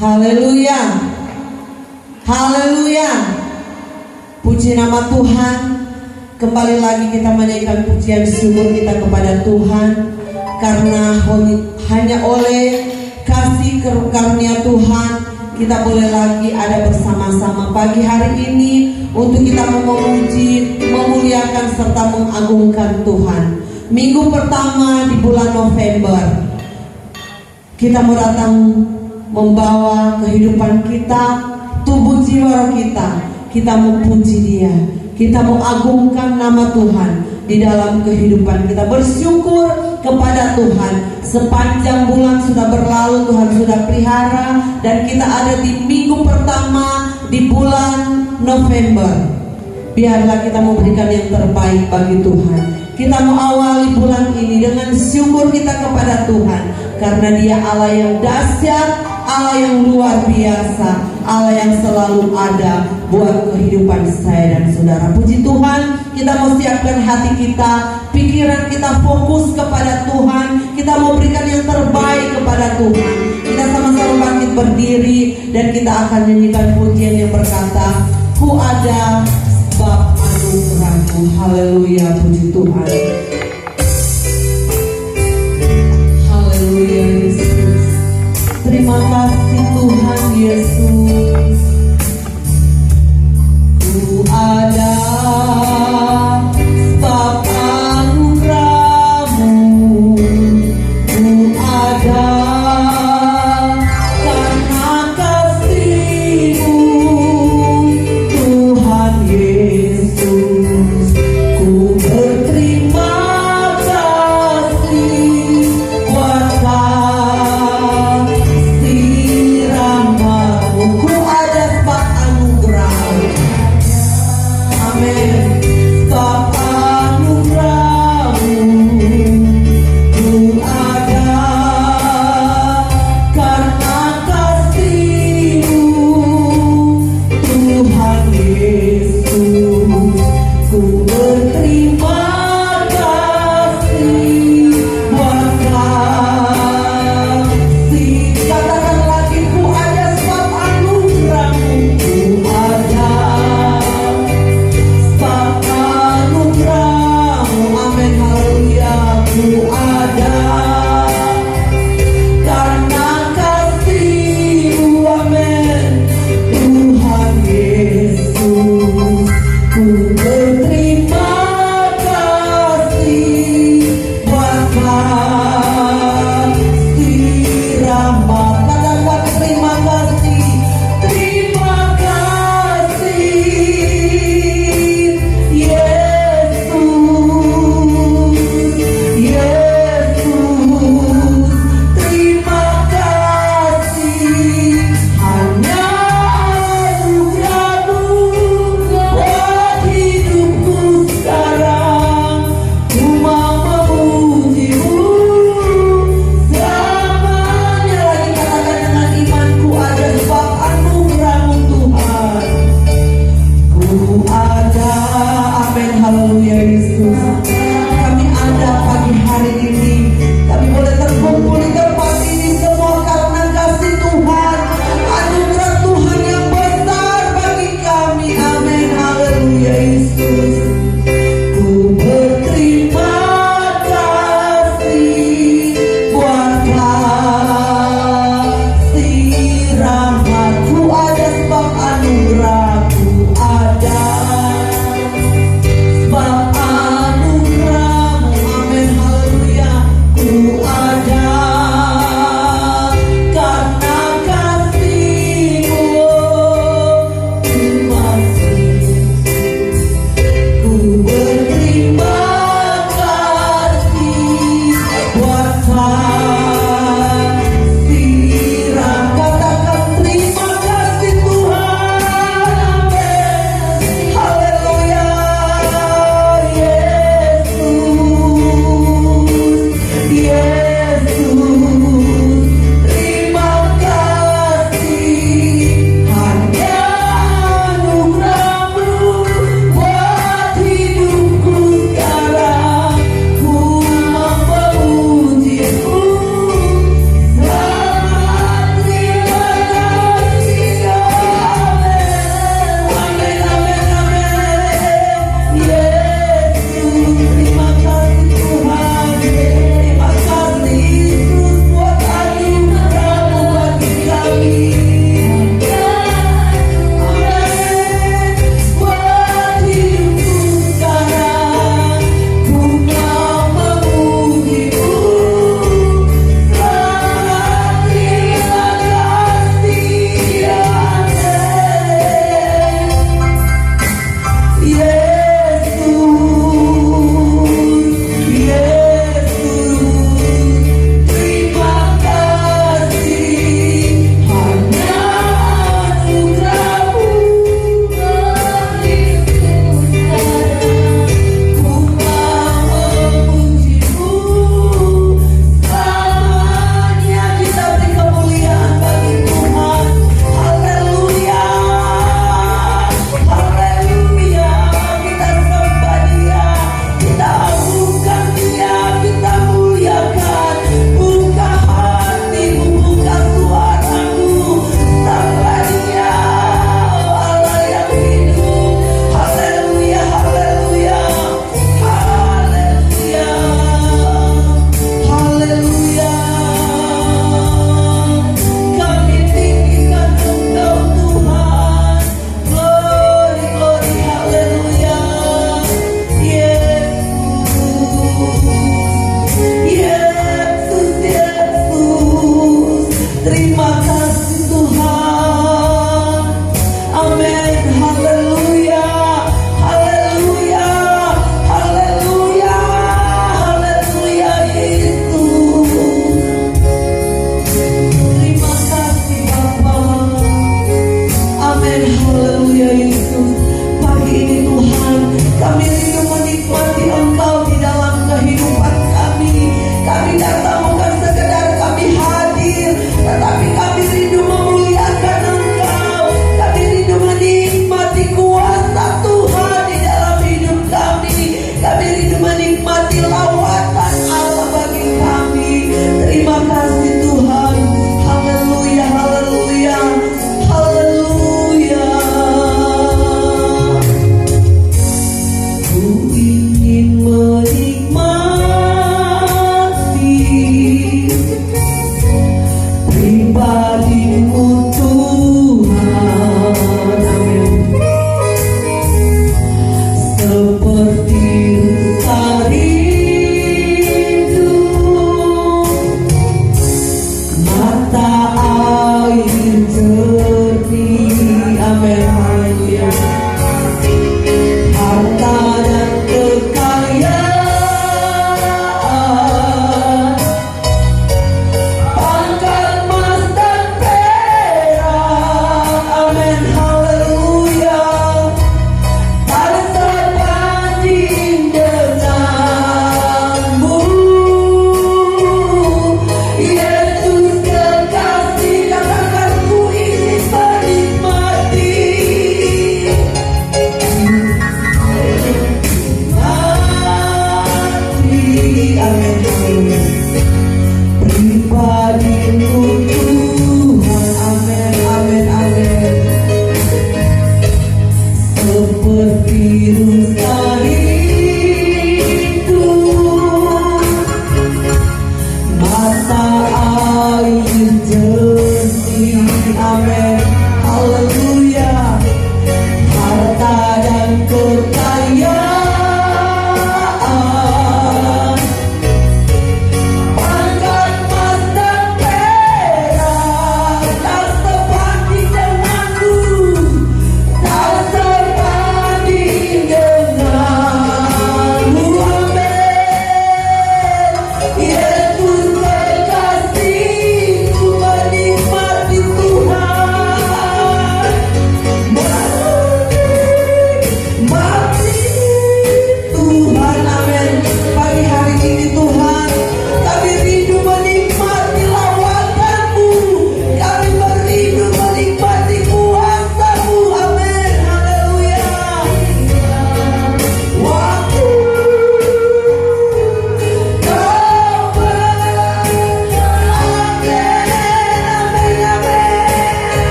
Haleluya. Haleluya. Puji nama Tuhan. Kembali lagi kita menaikkan pujian syukur kita kepada Tuhan, karena hanya oleh kasih karunia Tuhan kita boleh lagi ada bersama-sama pagi hari ini untuk kita memuji, memuliakan serta mengagungkan Tuhan. Minggu pertama di bulan November, kita mau datang membawa kehidupan kita, tubuh jiwa kita mau puji Dia, kita mau agungkan nama Tuhan di dalam kehidupan kita, bersyukur kepada Tuhan. Sepanjang bulan sudah berlalu, Tuhan sudah pelihara, dan kita ada di minggu pertama di bulan November. Biarlah kita memberikan yang terbaik bagi Tuhan. Kita mau awali bulan ini dengan syukur kita kepada Tuhan, karena Dia Allah yang dahsyat, Allah yang luar biasa, Allah yang selalu ada buat kehidupan saya dan saudara. Puji Tuhan, kita mau siapkan hati kita, pikiran kita fokus kepada Tuhan. Kita mau berikan yang terbaik kepada Tuhan. Kita sama-sama bangkit berdiri dan kita akan nyanyikan pujian yang berkata, Ku ada sebab anugerah-Mu. Haleluya, puji Tuhan. Haleluya Yesus. Terima kasih Tuhan Yesus. Ku ada sebab anugerah-Mu. Ku ada karena kasih-Mu, Tuhan Yesus. Ku berterima kasih buat kasih rahmat-Mu.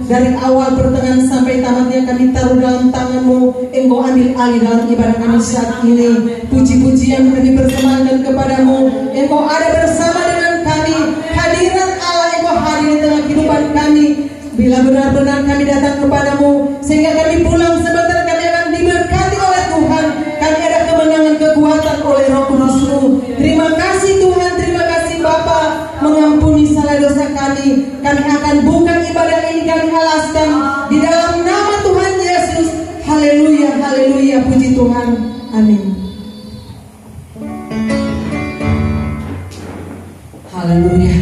dari awal pertengahan sampai tamatnya kami taruh dalam tangan-Mu. Engkau ambil alih dalam ibadah kami saat ini. Puji-pujian kami persembahkan kepadamu. Engkau ada bersama dengan kami. Hadirat Allah Engkau hadir di tengah kehidupan kami. Bila benar-benar kami datang kepadamu, sehingga kami pulang sebentar kami akan diberkati oleh Tuhan. Kami ada kemenangan, kekuatan oleh Roh Kudus-Mu. Terima kasih Tuhan, terima kasih Bapa, mengampuni salah dosa kami. Kami akan buka ibadah ini, kami alaskan di dalam nama Tuhan Yesus. Haleluya, haleluya, puji Tuhan. Amin. Haleluya,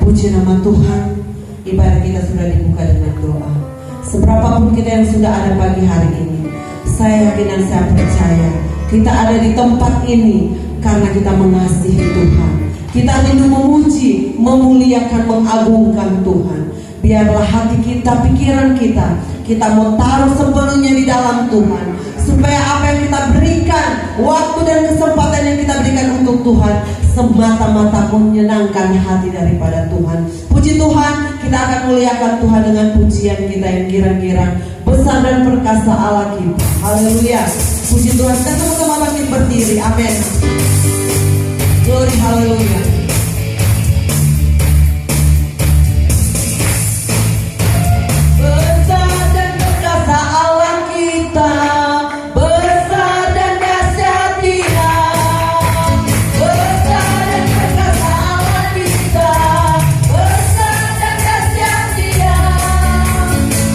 puji nama Tuhan. Ibadah kita sudah dibuka dengan doa. Seberapapun kita yang sudah ada pagi hari ini, saya yakin dan saya percaya kita ada di tempat ini karena kita mengasihi Tuhan. Kita rindu memuji, memuliakan, mengagungkan Tuhan. Biarlah hati kita, pikiran kita mau taruh sepenuhnya di dalam Tuhan, supaya apa yang kita berikan, waktu dan kesempatan yang kita berikan untuk Tuhan, semata-mata menyenangkan hati daripada Tuhan. Puji Tuhan, kita akan muliakan Tuhan dengan pujian kita yang kira-kira besar dan perkasa Allah kita. Haleluya. Puji Tuhan, kita sama-sama bangkit berdiri. Amin. Glory, haleluya. Besar dan perkasa Allah kita, besar dan dahsyat Dia. Besar dan perkasa Allah kita, besar dan dahsyat Dia.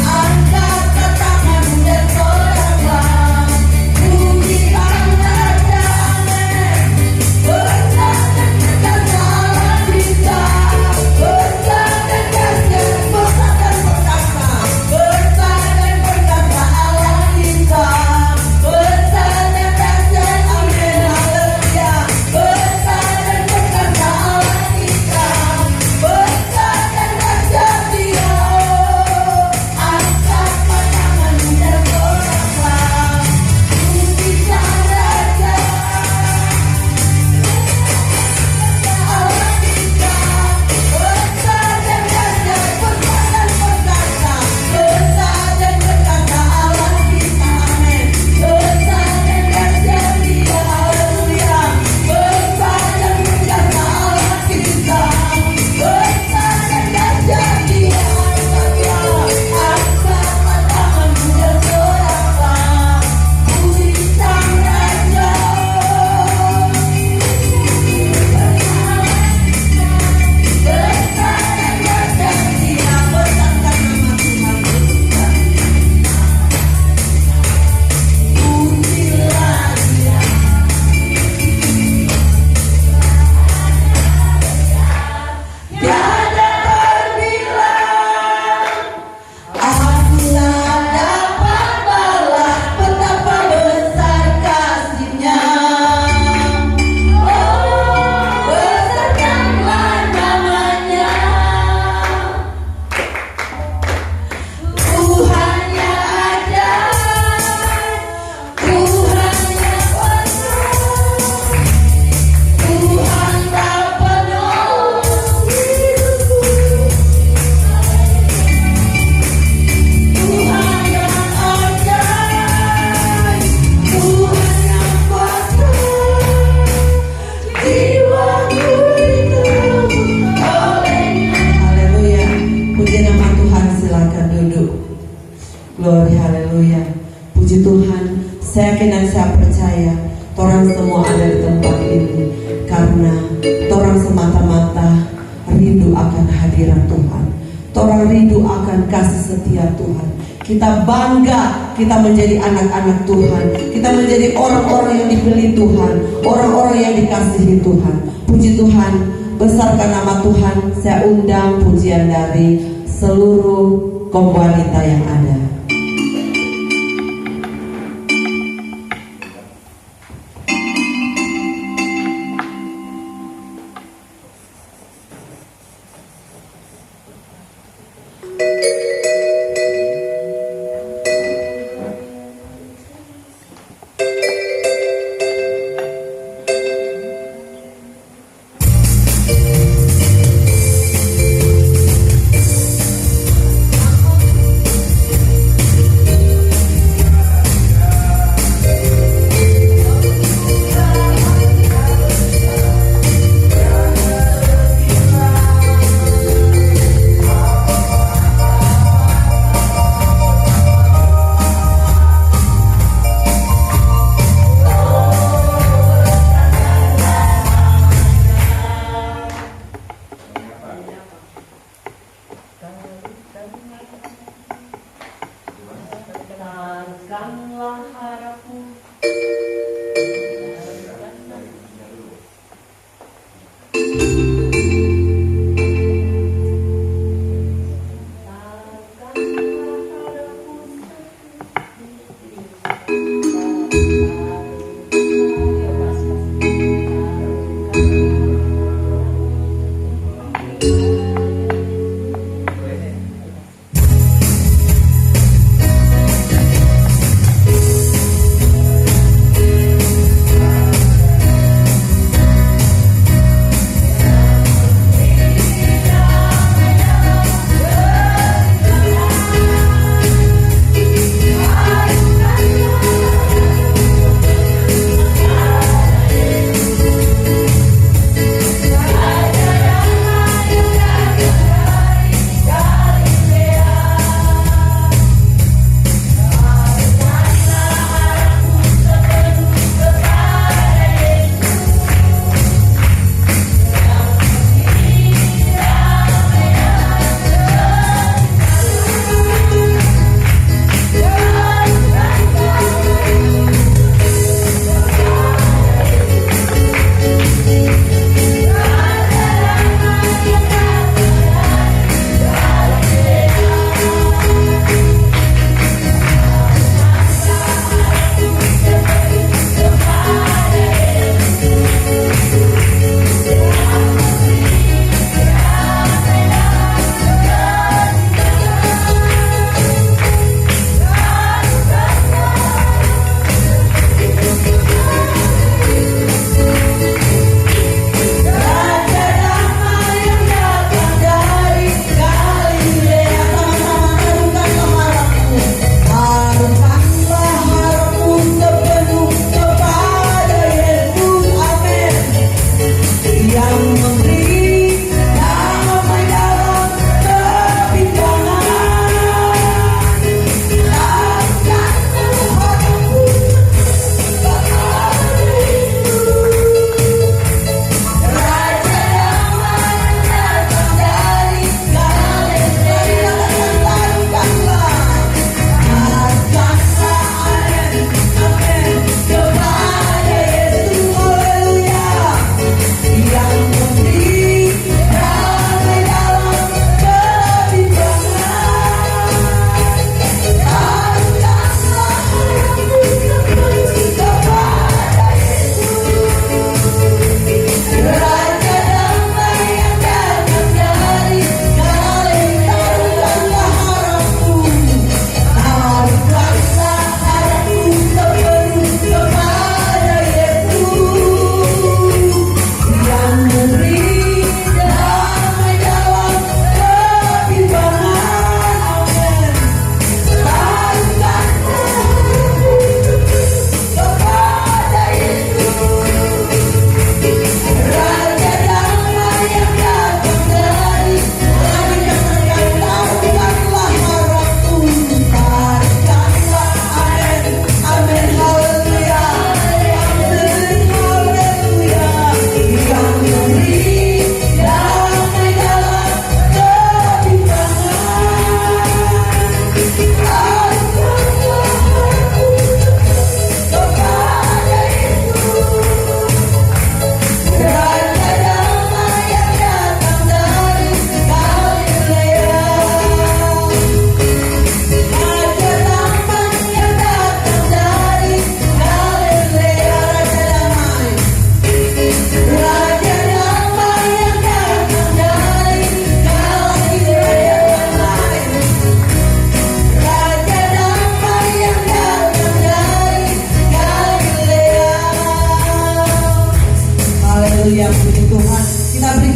Angkat tanganmu dan soraklah, pujilah Raja. Besar dan perkasa Allah kita, besar dan dahsyat, besar dan perkasa, besar dan perkasa Allah kita, besar dan dahsyat. Amin, haleluya. Besar dan perkasa Allah kita, besar dan dahsyat Dia. Angkat tanganmu dan soraklah, pujilah Raja. Allah kita, besar dan dahsyat, besar dan perkasa, besar dan perkasa Allah kita. Amin. Besar dan dahsyat Dia. Haleluya. Besar dan perkasa Allah kita, besar dan dahsyat Dia. Haleluya. Angkat tanganmu dan soraklah, pujilah Raja. Besar dan dahsyat Dia, besarkan nama Tuhan. Pujilah Dia. Tiada terbilang, aku tak dapat balas betapa besar kasih-Nya. Oh, besarkanlah namanya. Tuhan yang ajaib, Tuhan yang kuasa, Tuhan tak penuh hidupku. Tuhan yang ajaib, Tuhan yang kuasa, jiwaku ditebus oleh-Nya. Haleluya. Puji nama Tuhan, silakan duduk. Glory, haleluya. Puji Tuhan, saya yakin dan saya percaya orang semua ada di tempat ini karena orang semata-mata rindu akan hadirat Tuhan. Orang rindu akan kasih setia Tuhan. Kita bangga kita menjadi anak-anak Tuhan. Kita menjadi orang-orang yang dipilih Tuhan, orang-orang yang dikasihi Tuhan. Puji Tuhan, besarkan nama Tuhan. Saya undang pujian dari seluruh kaum wanita yang ada. Taruhkanlah harapku.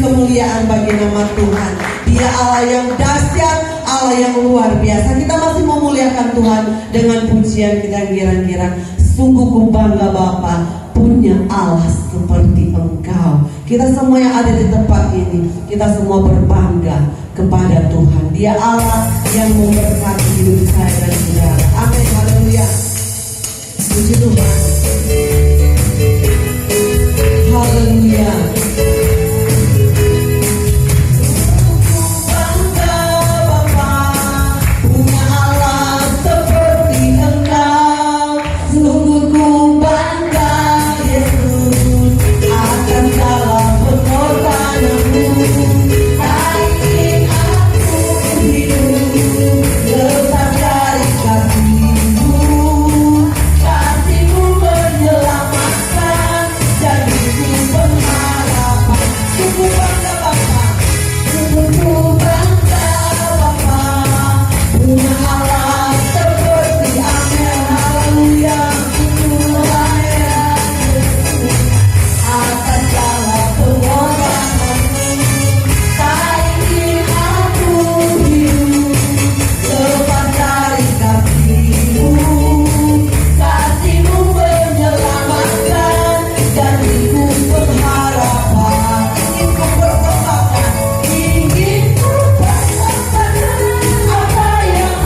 kemuliaan bagi nama Tuhan. Dia Allah yang dahsyat, Allah yang luar biasa. Kita masih memuliakan Tuhan dengan pujian kita kira-kira. Sungguh ku bangga Bapa punya Allah seperti Engkau. Kita semua yang ada di tempat ini, kita semua berbangga kepada Tuhan. Dia Allah yang memberkati hidup saya dan saudara. Amin, haleluya. Puji Tuhan. Haleluya. Bangga Bapa punya Allah seperti Engkau. punya Allah seperti amin. Haleluya. Tuhan Yesus, atas segala pengorbananmu, tak ingin aku hidup lepas dari kasih-Mu. Kasih-Mu menyelamatkan dan itu pengharapan. Ingin ku persembahkan apa yang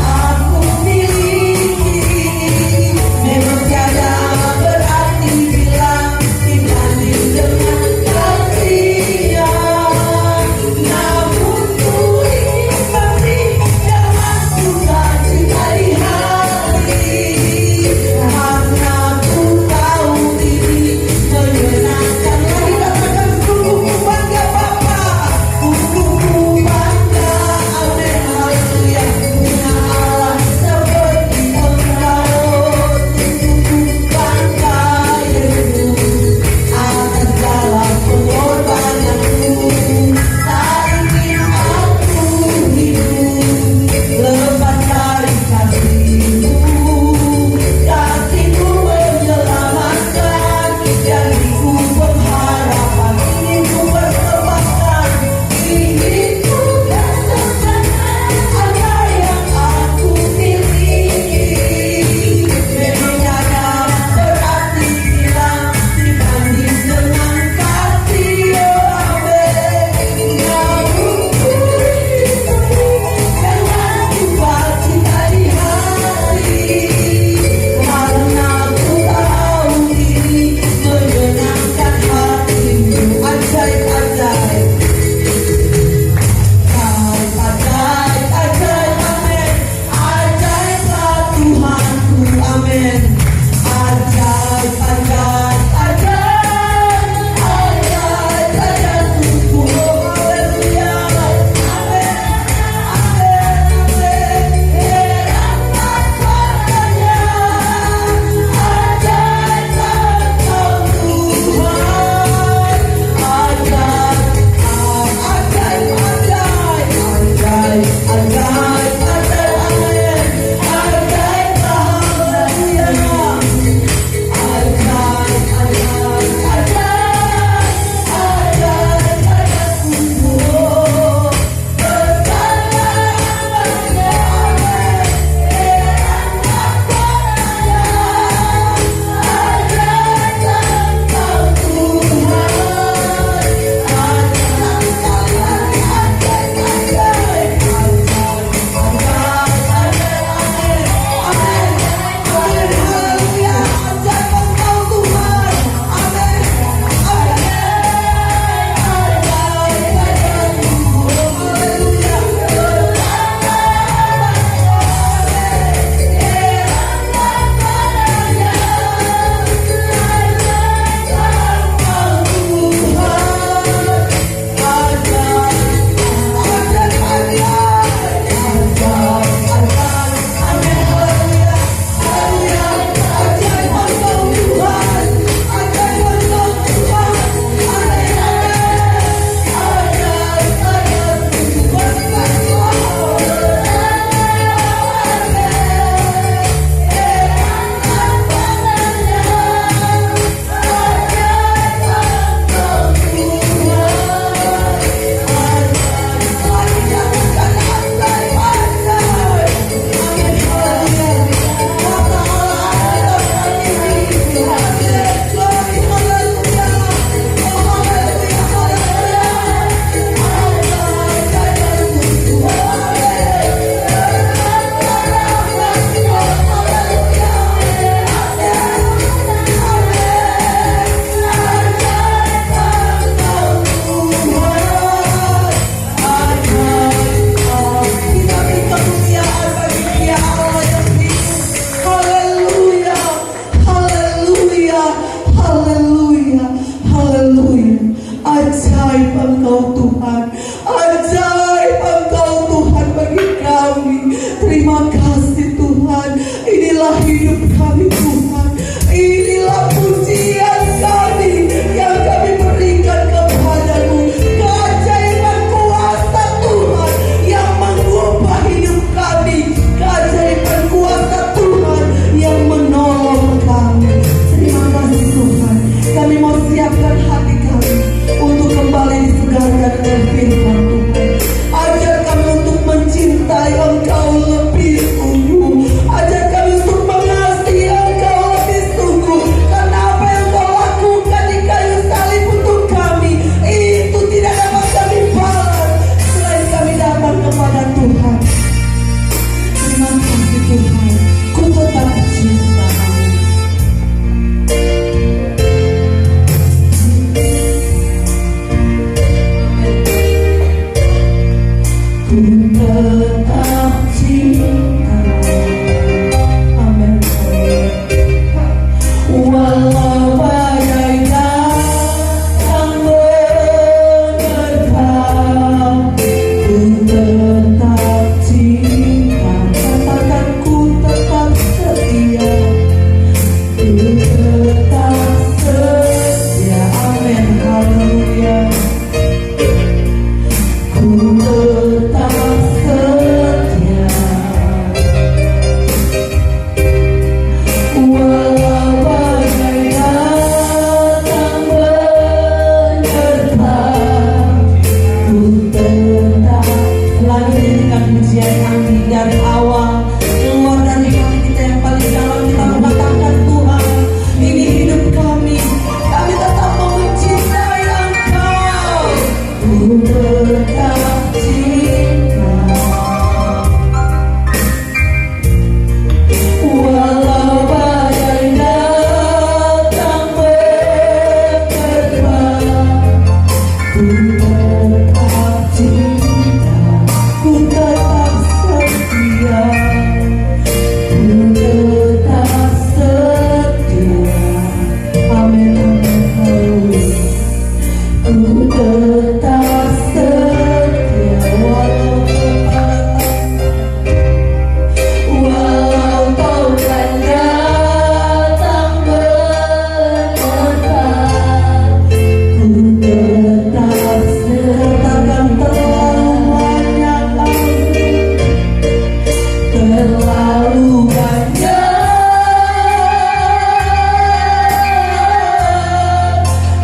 terlalu banyak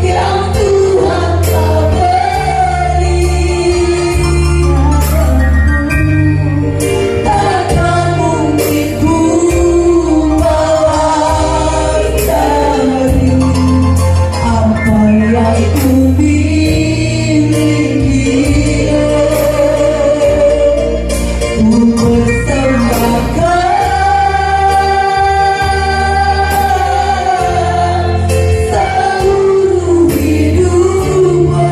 yang Tuhan telah beri, takkan mungkin ku balas dari apa yang ku miliki. Ku persembahkan seluruh hidupku,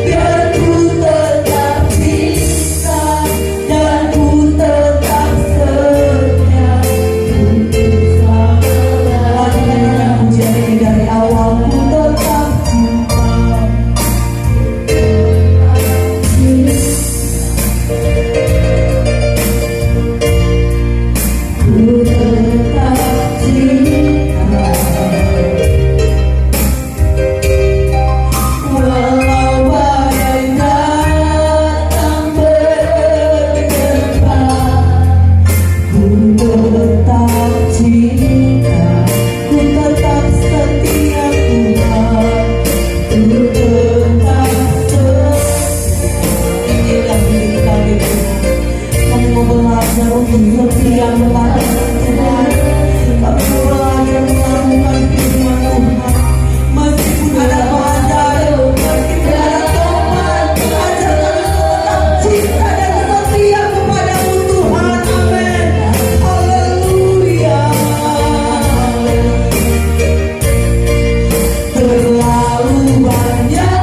biar ku tetap cinta dan ku tetap setia untuk selamanya. Jadi dari awal ku tetap cinta. Ku tetap cinta, walau badai datang berdebat. Ku tetap cinta, ku tetap setia Tuhan, ku tetap setia. Inilah hidup kami Tuhan. Kami mau belajar untuk setia kepada Tuhan. Kami mau belajar melakukan firman Tuhan. Meskipun ada badai, meskipun ada topan, ajar kami tetap cinta dan setia kepadamu Tuhan. Amin. Haleluya. Terlalu banyak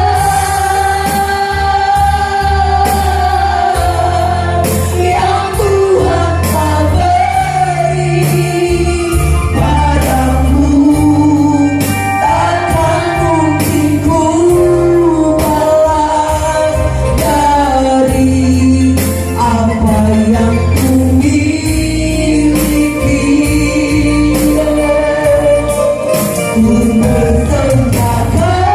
yang Tuhan telah beri padaku, takkan mungkin ku balas dari apa yang ku miliki. Ku persembahkan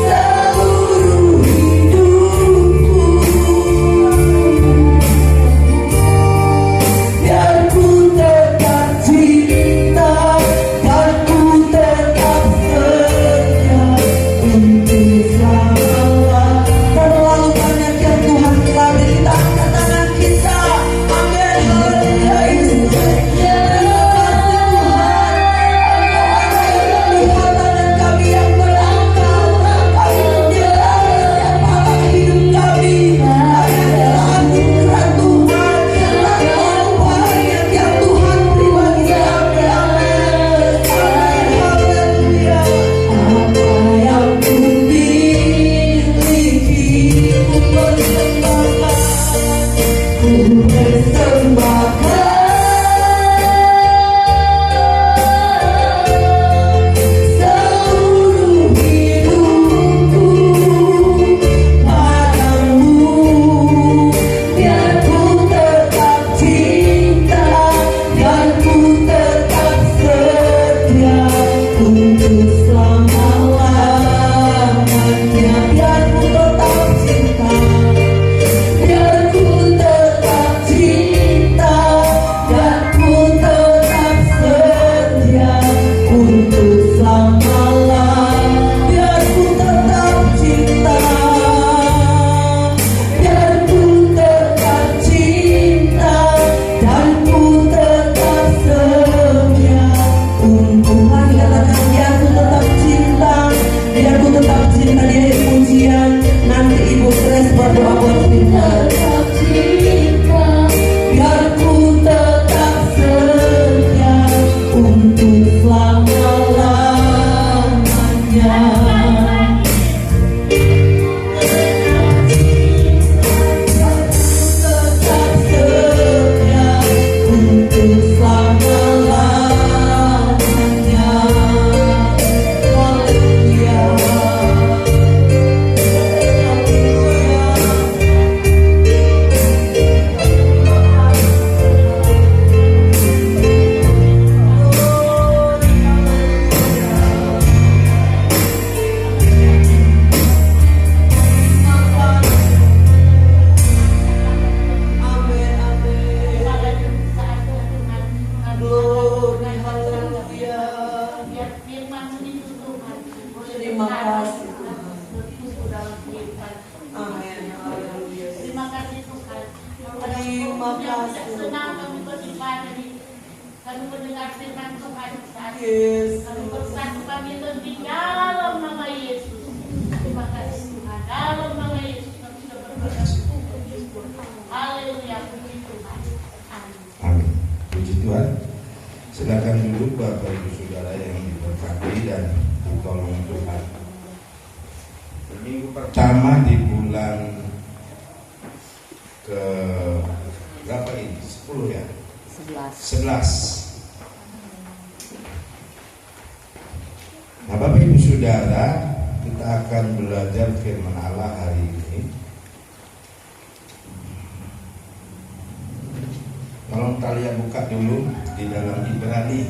seluruh hidupku, biar ku tetap cinta dan ku tetap setia untuk selamanya. Terlalu banyak yang Tuhan telah beri, kita angkat tangan kita. Amin. Haleluya. Yesus. Terima kasih Tuhan. Lihat tangan kami yang berangkat. Kami menyerahkan setiap malam hidup kami. Kami adalah anugerah Tuhan. Terlalu banyak yang Tuhan beri bagi kami. Amin. Haleluya. Apa yang ku miliki, ku persembahkan. Ku persembahkan seluruh hidupku padamu, biar ku tetap cinta dan ku tetap setia untuk selama-lamanya. Biar ku tetap cinta, biar ku tetap cinta dan ku tetap setia untuk selama-lamanya. Biar ku tetap cinta, biar ku tetap cinta dan ku tetap setia untuk. Mari katakan, biar ku tetap cinta, biar ku tetap cinta. Di akhir pujian nanti Ibu Grace berdoa buat kita. Tetap cinta, biar ku tetap setia untuk selama-lamanya. Tetap setia untuk selama-lamanya. Haleluya. Kami mendengar firman Tuhan saat ini. Yes. Kami bersatu kami di dalam nama Yesus. Terima kasih Tuhan. Dalam nama Yesus kami sudah berdoa. Haleluya, puji Tuhan. Amin. Amin. Puji Tuhan. Silakan duduk Bapak Ibu Saudara yang diberkati dan ditolong Tuhan. Minggu pertama di bulan ke berapa ini? 10 ya? 11. Nah Bapak Ibu Saudara, kita akan belajar firman Allah hari ini. Tolong kalian buka dulu di dalam Ibrani.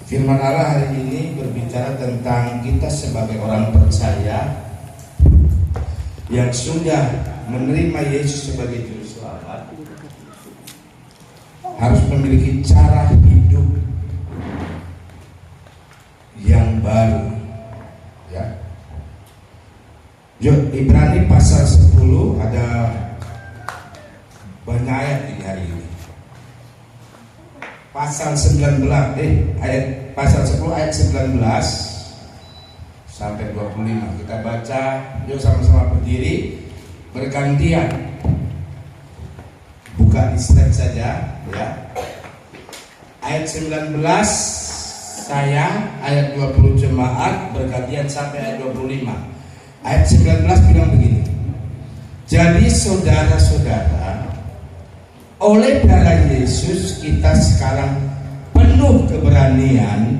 Firman Allah hari ini berbicara tentang kita sebagai orang percaya yang sudah menerima Yesus sebagai juru selamat harus memiliki cara hidup yang baru, ya. Ibrani pasal 10 ada banyak ayat di hari ini. Pasal 19 pasal 10 ayat 19 sampai 25 kita baca. Yuk sama-sama berdiri bergantian. Buka di slide saja ya. Ayat 19 saya, ayat 20 jemaat bergantian sampai ayat 25. Ayat 19 bilang begini. Jadi saudara-saudara, oleh darah Yesus kita sekarang penuh keberanian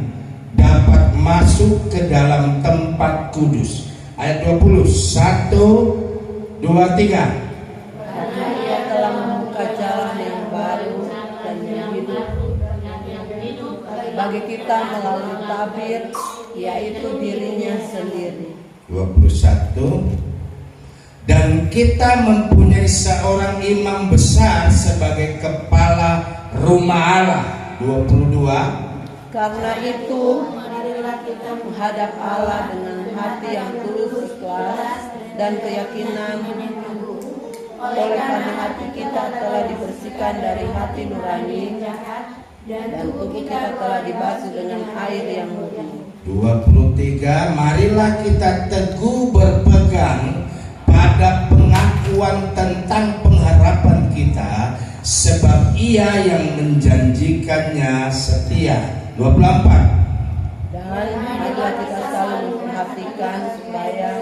dapat masuk ke dalam tempat kudus. Ayat 20, 1, 2, 3. Karena Ia telah membuka jalan yang baru dan yang hidup bagi kita melalui tabir, yaitu dirinya sendiri. 21. Dan kita mempunyai seorang imam besar sebagai kepala rumah Allah. 22. Karena itu, marilah kita menghadap Allah dengan hati yang tulus, ikhlas, dan keyakinan. Oleh karena hati kita telah dibersihkan dari hati nurani, dan tubuh kita telah dibasuh dengan air yang murni. 23. Marilah kita teguh berpegang pada pengakuan tentang pengharapan kita, sebab Ia yang menjanjikannya setia. 24. Dan marilah kita selalu memperhatikan supaya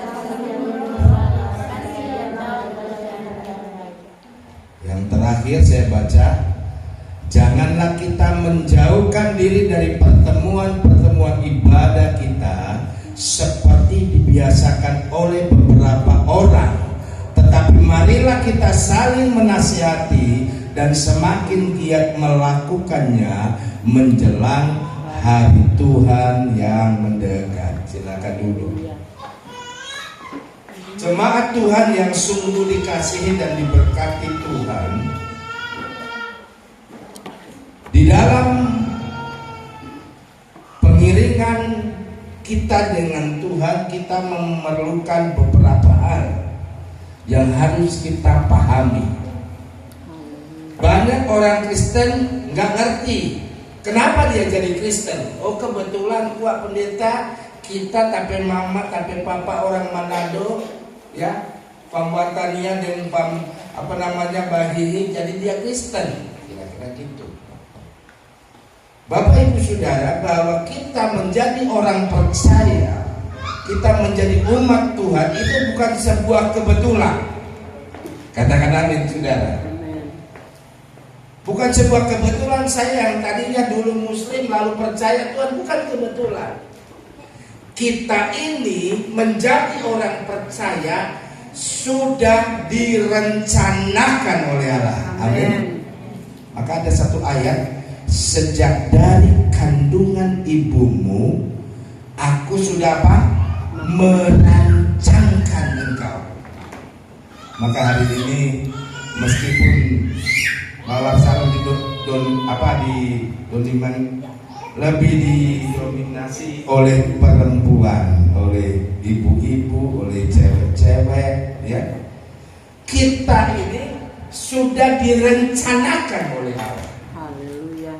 yang terakhir saya baca, janganlah kita menjauhkan diri dari pertemuan-pertemuan ibadah kita seperti dibiasakan oleh beberapa orang, tetapi marilah kita saling menasihati dan semakin giat melakukannya menjelang hari Tuhan yang mendekat. Silakan duduk. Jemaat Tuhan yang sungguh dikasihi dan diberkati Tuhan, di dalam pengiringan kita dengan Tuhan, kita memerlukan beberapa hal yang harus kita pahami. Banyak orang Kristen nggak ngerti kenapa dia jadi Kristen. Oh kebetulan Pak Pendeta, kita tapi mama tapi papa orang Manado, ya, pembuatannya dan Bahihi, jadi dia Kristen. Kira-kira gitu. Bapak Ibu Saudara, bahwa kita menjadi orang percaya, kita menjadi umat Tuhan, itu bukan sebuah kebetulan. Katakan amin, Saudara. Bukan sebuah kebetulan saya yang tadinya dulu Muslim lalu percaya Tuhan, bukan kebetulan. Kita ini menjadi orang percaya sudah direncanakan oleh Allah. Amin. Maka ada satu ayat, sejak dari kandungan ibumu aku sudah apa? Merancangkan engkau. Maka hari ini meskipun Mawar Sarung lebih didominasi oleh perempuan, oleh ibu-ibu, oleh cewek-cewek, ya. kita ini sudah direncanakan oleh Allah. Haleluya.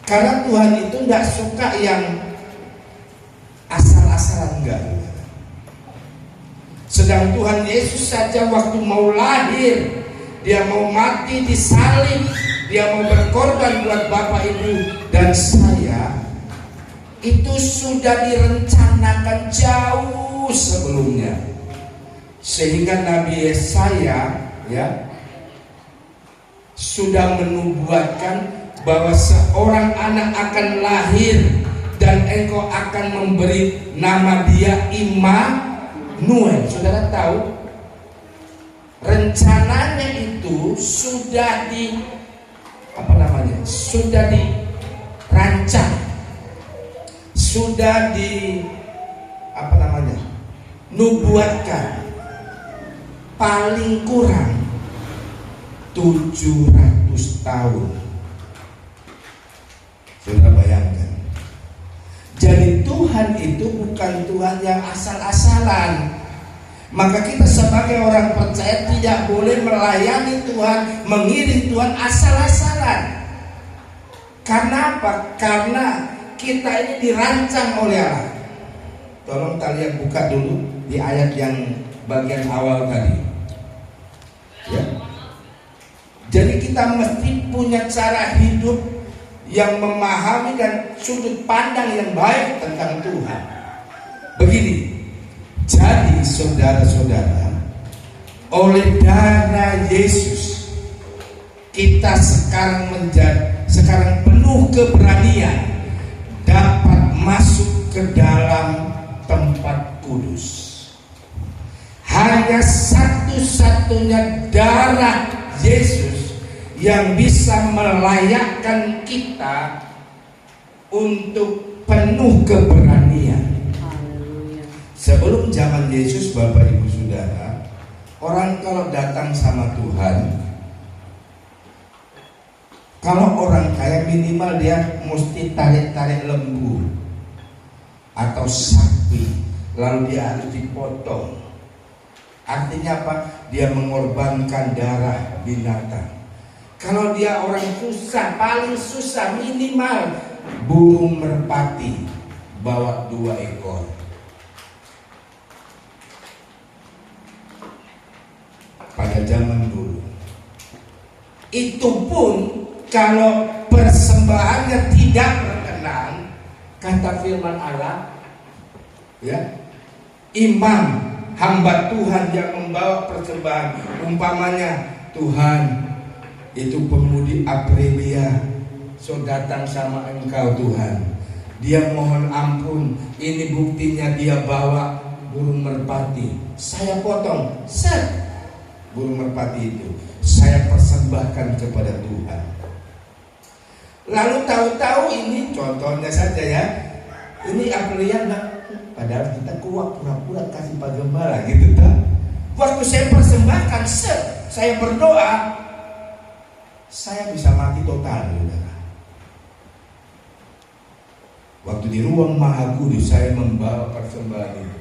Karena Tuhan itu nggak suka yang asal-asalan, enggak. Sedang Tuhan Yesus saja waktu mau lahir, dia mau mati disalib, dia mau berkorban buat Bapak Ibu dan saya, itu sudah direncanakan jauh sebelumnya. Sehingga Nabi Yesaya ya sudah menubuatkan bahwa seorang anak akan lahir dan engkau akan memberi nama dia Immanuel. Saudara tahu, rencananya itu sudah sudah dirancang, sudah nubuatkan paling kurang 700 tahun. Sudah bayangkan. Jadi Tuhan itu bukan Tuhan yang asal-asalan. Maka kita sebagai orang percaya tidak boleh melayani Tuhan, mengiring Tuhan asal-asalan. Karena apa? Karena kita ini dirancang oleh Allah. Tolong kalian buka dulu di ayat yang bagian awal tadi. Ya. Jadi kita mesti punya cara hidup yang memahami dan sudut pandang yang baik tentang Tuhan. Begini, jadi saudara-saudara, oleh darah Yesus kita sekarang penuh keberanian dapat masuk ke dalam tempat kudus. Hanya satu-satunya darah Yesus yang bisa melayakkan kita untuk penuh keberanian. Sebelum zaman Yesus, Bapak Ibu Saudara, orang kalau datang sama Tuhan, kalau orang kaya minimal dia mesti tarik-tarik lembu atau sapi, lalu dia harus dipotong. Artinya apa? Dia mengorbankan darah binatang. Kalau dia orang susah, paling susah minimal burung merpati bawa 2 ekor. Pada zaman dulu. Itu pun kalau persembahannya tidak berkenan, kata firman Allah, ya, imam hamba Tuhan yang membawa persembahan, umpamanya Tuhan itu pemudi Aprilia, so datang sama engkau Tuhan, dia mohon ampun, ini buktinya dia bawa burung merpati, saya potong, set burung merpati itu saya persembahkan kepada Tuhan. Lalu tahu-tahu ini contohnya saja ya, ini Aprilia enggak, padahal kita kuat pura-pura kasih Pak Gembala gitu kan. Waktu saya persembahkan, saya berdoa, saya bisa mati total. Waktu di ruang Maha Kudus saya membawa persembahan itu,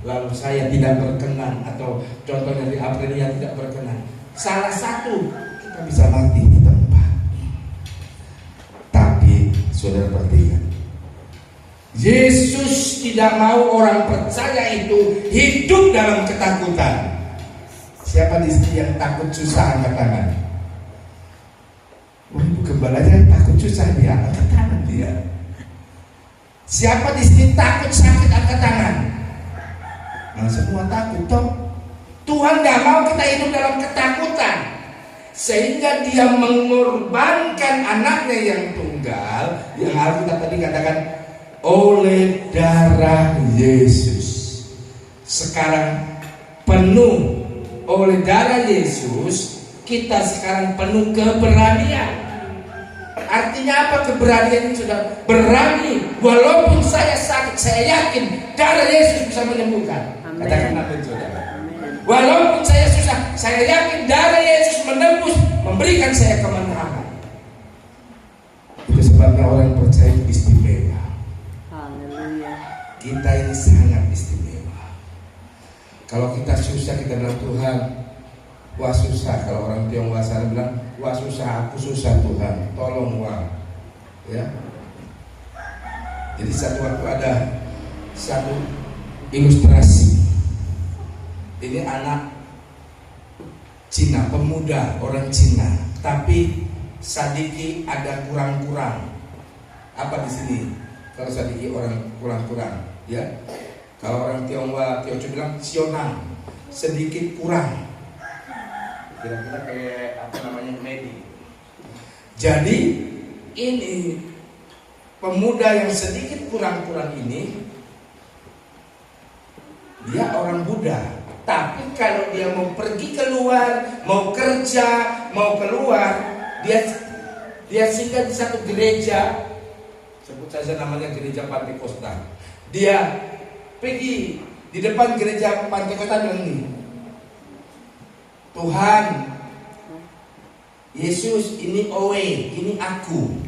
lalu saya tidak berkenan, atau contoh dari Aprilia tidak berkenan, salah satu kita bisa mati di tempat. Tapi saudara perhatikan, Yesus tidak mau orang percaya itu hidup dalam ketakutan. Siapa di sini yang takut susah, angkat tangan. Ibu Gembala aja takut susah, dia angkat tangan dia. Siapa di sini takut sakit, angkat tangan. Nah, semua takut toh. Tuhan tidak mau kita hidup dalam ketakutan, sehingga dia mengorbankan anaknya yang tunggal, yang harus kita tadi katakan, oleh darah Yesus. Sekarang penuh oleh darah Yesus, kita sekarang penuh keberanian. Artinya apa keberanian ini? Sudah berani, walaupun saya sakit, saya yakin darah Yesus bisa menyembuhkan. Katakan amin, saudara. Walaupun saya susah, saya yakin darah Yesus menembus, memberikan saya kemenangan. Itu sebabnya orang percaya istimewa. Kita ini sangat istimewa. Kalau kita susah, kita bilang Tuhan, wah susah. Kalau orang Tionghoa sana bilang, wah susah, aku susah Tuhan, tolong wah. Ya. Jadi satu waktu ada satu ilustrasi. Ini anak Cina, pemuda orang Cina, tapi sadiki ada kurang-kurang. Apa di sini? Kalau sadiki orang kurang-kurang, ya. Kalau orang Tionghoa, Teochew bilang sionang, sedikit kurang. Kira-kira kayak apa namanya, medi. Jadi ini pemuda yang sedikit kurang-kurang ini, dia orang Buddha. Tapi kalau dia mau pergi keluar, mau kerja, mau keluar, dia singgah di satu gereja, sebut saja namanya gereja Pantekosta. Dia pergi di depan gereja Pantekosta bilang ini, Tuhan Yesus ini Owe, ini aku.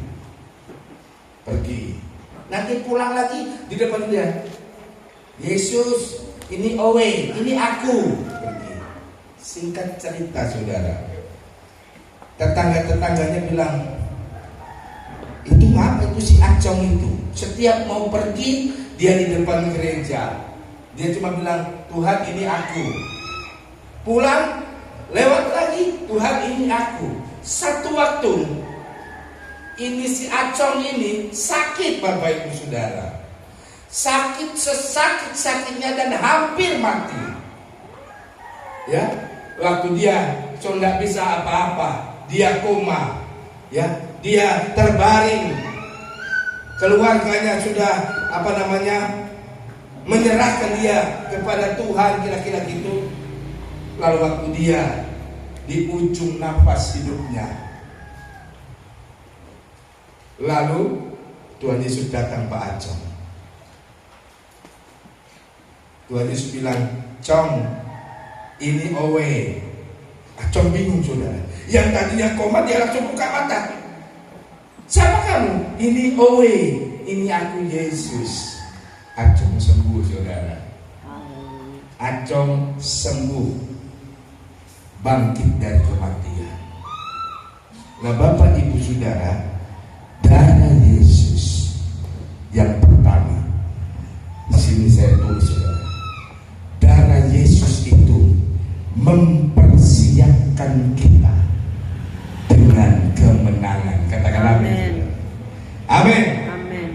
Pergi. Nanti pulang lagi di depan dia, Yesus ini Owe, ini aku. Pergi. Singkat cerita saudara, tetangga-tetangganya bilang, itu ngapa itu si Acong itu setiap mau pergi dia di depan gereja, dia cuma bilang Tuhan ini aku. Pulang lewat lagi, Tuhan ini aku. Satu waktu ini si Acong ini sakit, Bapak Ibu Saudara. Sakit sesakit-sakitnya dan hampir mati. Ya, waktu dia sudah bisa apa-apa, dia koma, ya, dia terbaring. Keluarganya sudah menyerahkan dia kepada Tuhan, kira-kira gitu. Lalu waktu dia di ujung nafas hidupnya, lalu Tuhan Yesus datang Pak Acong. Tuhan Yesus bilang, Cong, ini Owe. Acong bingung saudara. Yang tadinya koma dia langsung buka mata. Siapa kamu? Ini Owe, ini aku Yesus. Acong sembuh saudara. Acong sembuh, bangkit dari kematian. Nah Bapak Ibu Saudara, darah Yesus yang pertama, di sini saya tulis saudara, darah Yesus itu mempersiapkan kita dengan kemenangan. Katakan amin. Amin. Amin.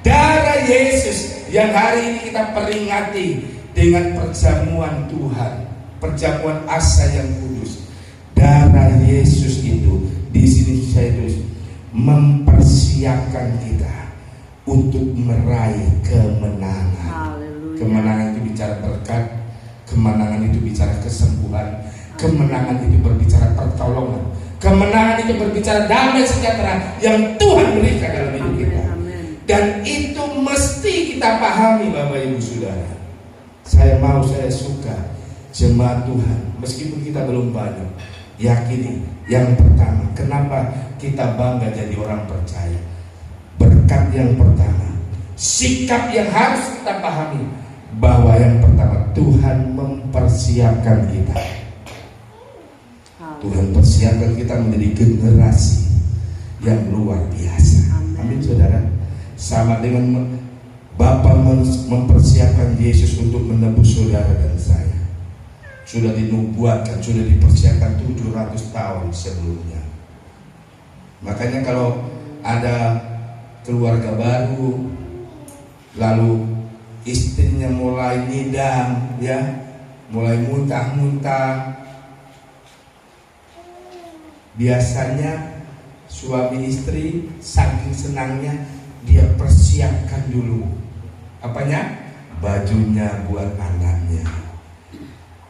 Darah Yesus yang hari ini kita peringati dengan perjamuan Tuhan, perjamuan asa yang kudus. Darah Yesus itu di sini saya tulis mempersiapkan kita untuk meraih kemenangan. Haleluya. Kemenangan itu bicara berkat, kemenangan itu bicara kesembuhan, kemenangan itu berbicara pertolongan, kemenangan itu berbicara damai sejahtera yang Tuhan berikan dalam hidup kita. Dan itu mesti kita pahami Bapak Ibu Saudara. Saya suka jemaat Tuhan, meskipun kita belum banyak, yakini yang pertama, kenapa kita bangga jadi orang percaya? Berkat yang pertama, sikap yang harus kita pahami, bahwa yang pertama Tuhan mempersiapkan kita. Tuhan persiapkan kita menjadi generasi yang luar biasa. Amin saudara. Sama dengan Bapa mempersiapkan Yesus untuk menebus saudara dan saya. Sudah dinubuatkan, sudah dipersiapkan 700 tahun sebelumnya. Makanya kalau ada keluarga baru, lalu istrinya mulai ngidam, ya, mulai muntah-muntah, biasanya suami istri saking senangnya dia persiapkan dulu apanya? Bajunya buat anaknya,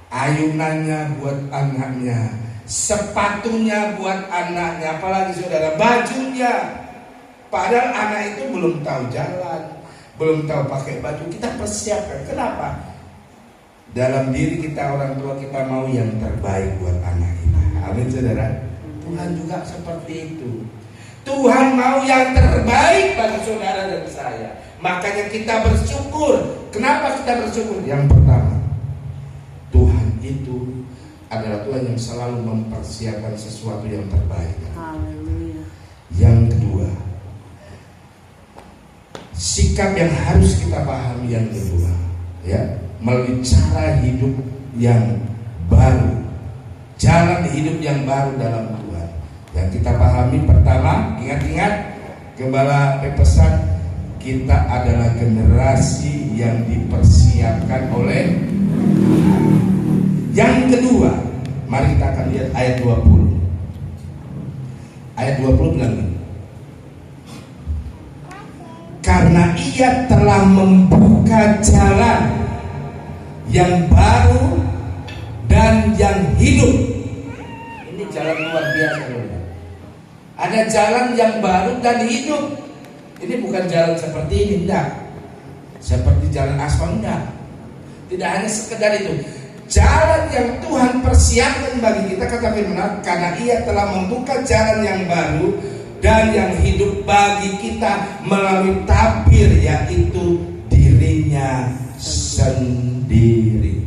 ayunannya buat anaknya, sepatunya buat anaknya, apalagi saudara, bajunya. Padahal anak itu belum tahu jalan, belum tahu pakai baju, kita persiapkan. Kenapa? Dalam diri kita, orang tua kita mau yang terbaik buat anak kita. Amin saudara. Tuhan juga seperti itu. Tuhan mau yang terbaik bagi saudara dan saya. Makanya kita bersyukur. Kenapa kita bersyukur? Yang pertama, Tuhan itu adalah Tuhan yang selalu mempersiapkan sesuatu yang terbaik. Haleluya. Yang kedua, sikap yang harus kita pahami yang kedua, ya, melalui cara hidup yang baru, jalan hidup yang baru dalam Tuhan. Yang kita pahami pertama, ingat-ingat Gembala pesan, kita adalah generasi yang dipersiapkan oleh Tuhan. Yang kedua, mari kita akan lihat ayat 20. Ayat 20 bilang ini, karena ia telah membuka jalan yang baru dan yang hidup. Ini jalan luar biasa. Ada jalan yang baru dan hidup. Ini bukan jalan seperti ini, enggak. Seperti jalan aspal, enggak. Tidak hanya sekedar itu. Jalan yang Tuhan persiapkan bagi kita, kata firman, karena ia telah membuka jalan yang baru dan yang hidup bagi kita melalui tabir, yaitu dirinya sendiri.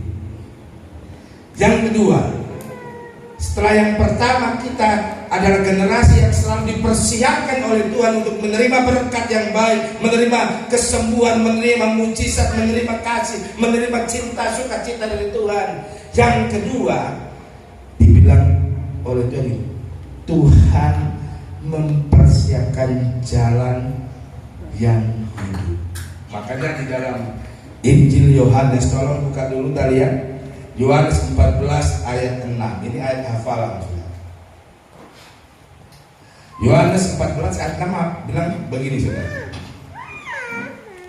Yang kedua, setelah yang pertama, kita adalah generasi yang selalu dipersiapkan oleh Tuhan untuk menerima berkat yang baik, menerima kesembuhan, menerima mujizat, menerima kasih, menerima cinta, sukacita dari Tuhan. Yang kedua, dibilang oleh Tuhan, Tuhan mempersiapkan jalan yang hidup. Makanya di dalam Injil Yohanes, tolong buka dulu tadi ya, Yohanes 14 ayat 6. Ini ayat hafalan. Yohanes 14 ayat 6 bilang begini, saudara.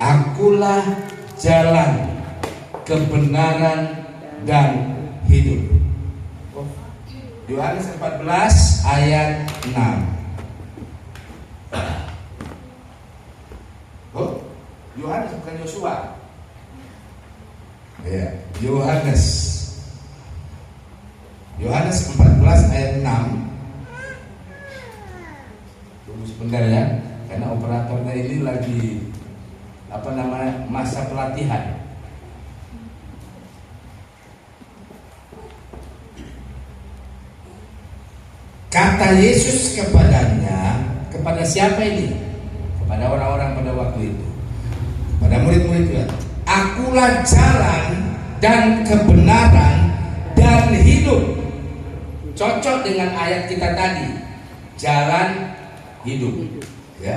Akulah jalan, kebenaran, dan hidup. Yohanes 14 ayat 6. Oh, Yohanes bukan Yosua. Ya, Yohanes 14 ayat 6. Tunggu sebentar ya, karena operatornya ini lagi masa pelatihan. Kata Yesus kepadanya, kepada siapa ini? Kepada orang-orang pada waktu itu, kepada murid-murid Tuhan. Akulah jalan dan kebenaran dan hidup. Cocok dengan ayat kita tadi, jalan hidup, ya.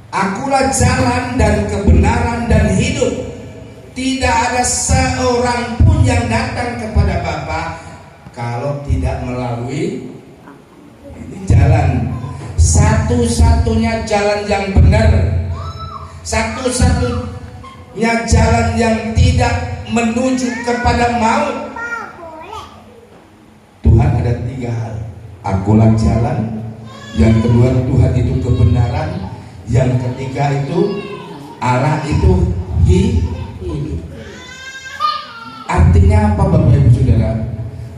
Akulah jalan dan kebenaran dan hidup. Tidak ada seorang pun yang datang kepada Bapa kalau tidak melalui ini jalan. Satu-satunya jalan yang benar, satu-satunya jalan yang tidak menuju kepada maut. Tuhan ada 3 hal. Akulah jalan. Yang kedua, Tuhan itu kebenaran. Yang ketiga itu Allah itu hidup. Artinya apa, Bapak Ibu Saudara?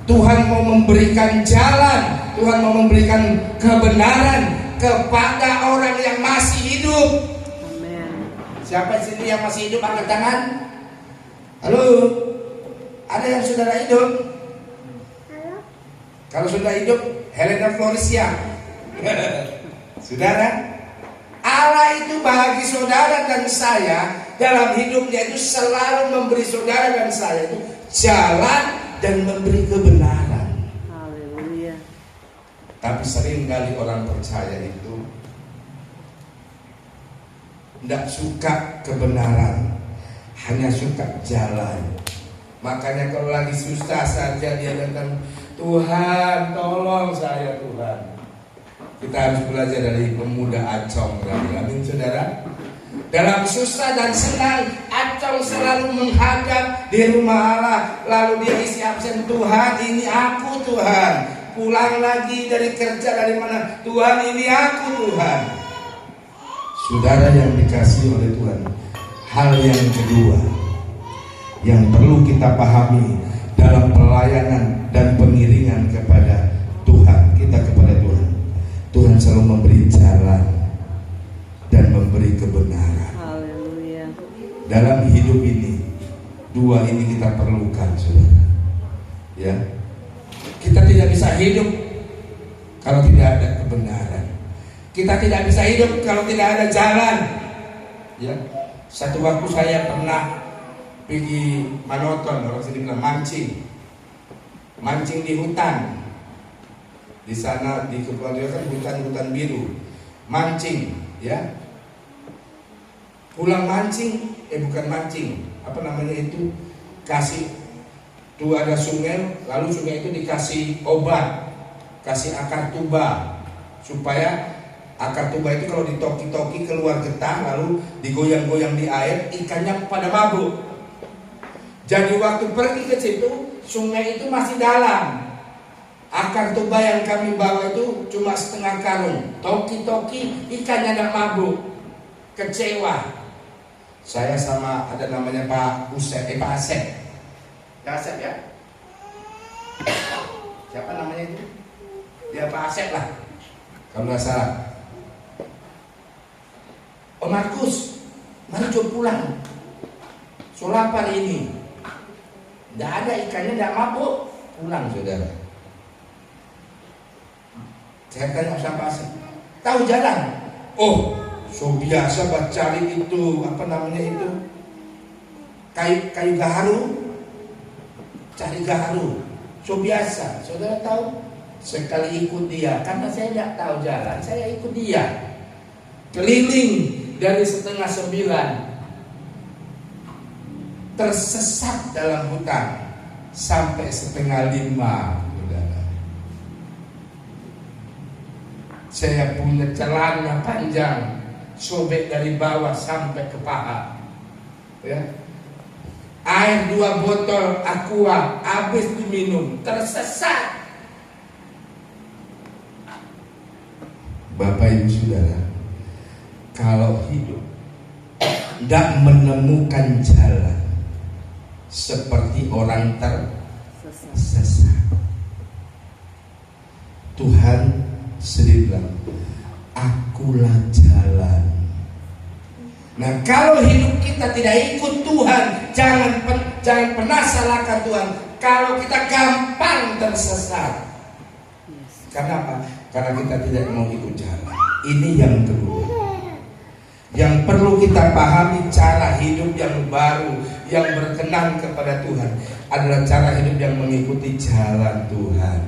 Tuhan mau memberikan jalan, Tuhan mau memberikan kebenaran kepada orang yang masih hidup. Amen. Siapa sini yang masih hidup, angkat tangan. Halo, ada yang saudara hidup? Halo. Kalau sudah hidup, Helena Florisia. Saudara, Allah itu bagi saudara dan saya dalam hidupnya itu selalu memberi saudara dan saya itu jalan dan memberi kebenaran. Haleluya. Tapi seringkali orang percaya itu tidak suka kebenaran, hanya suka jalan. Makanya kalau lagi susah saja dia datang, Tuhan tolong saya Tuhan. Kita harus belajar dari pemuda Acong tadi. Amin saudara. Dalam susah dan senang, Acong selalu menghadap di rumah Allah. Lalu dia isi absen, Tuhan ini aku Tuhan. Pulang lagi dari kerja dari mana, Tuhan ini aku Tuhan. Saudara yang dikasihi oleh Tuhan, hal yang kedua yang perlu kita pahami dalam pelayanan dan pengiringan kepada Tuhan, kita kepada Tuhan, Tuhan selalu memberi jalan dan memberi kebenaran. Haleluya. Dalam hidup ini, 2 ini kita perlukan, saudara. Ya, tidak bisa hidup kalau tidak ada kebenaran. Kita tidak bisa hidup kalau tidak ada jalan. Ya, satu waktu saya pernah pergi manoton, orang sini bilang mancing di hutan. Di sana di Kepulauan Riau kan hutan biru, mancing, ya. Pulang mancing, bukan mancing, apa namanya itu? Kasih tuh ada sungai, lalu sungai itu dikasih obat, kasih akar tuba, supaya akar tuba itu kalau ditoki-toki keluar getah, lalu digoyang-goyang di air, ikannya pada mabuk. Jadi waktu pergi ke situ, sungai itu masih dalam. Akar tuba yang kami bawa itu cuma setengah karung. Toki-toki ikannya ada mabuk. Kecewa. Saya sama ada namanya Pak Asep. Pak Asep ya? Siapa namanya itu? Ya Pak Asep lah, kalau nggak salah. Om Markus, mari coba pulang. Soal apa ini? Nggak ada ikannya, nggak mabuk. Pulang saudara. Saya tanya sama Asep, tahu jalan? Oh, so biasa buat cari itu apa namanya itu kayu gaharu, cari gaharu. So biasa, saudara tahu? Sekali ikut dia, karena saya tidak tahu jalan, saya ikut dia. Keliling dari 8:30, tersesat dalam hutan sampai 4:30. Saya punya celana panjang, sobek dari bawah sampai ke paha. Ya. Air 2 botol aqua habis diminum, tersesat. Bapak Ibu Saudara, kalau hidup tidak menemukan jalan seperti orang tersesat, Tuhan sendiri bilang, akulah jalan. Nah, kalau hidup kita tidak ikut Tuhan, jangan pernah salahkan Tuhan. Kalau kita gampang tersesat. Karena apa? Karena kita tidak mau ikut jalan. Ini yang kedua. Yang perlu kita pahami, cara hidup yang baru, yang berkenan kepada Tuhan adalah cara hidup yang mengikuti jalan Tuhan,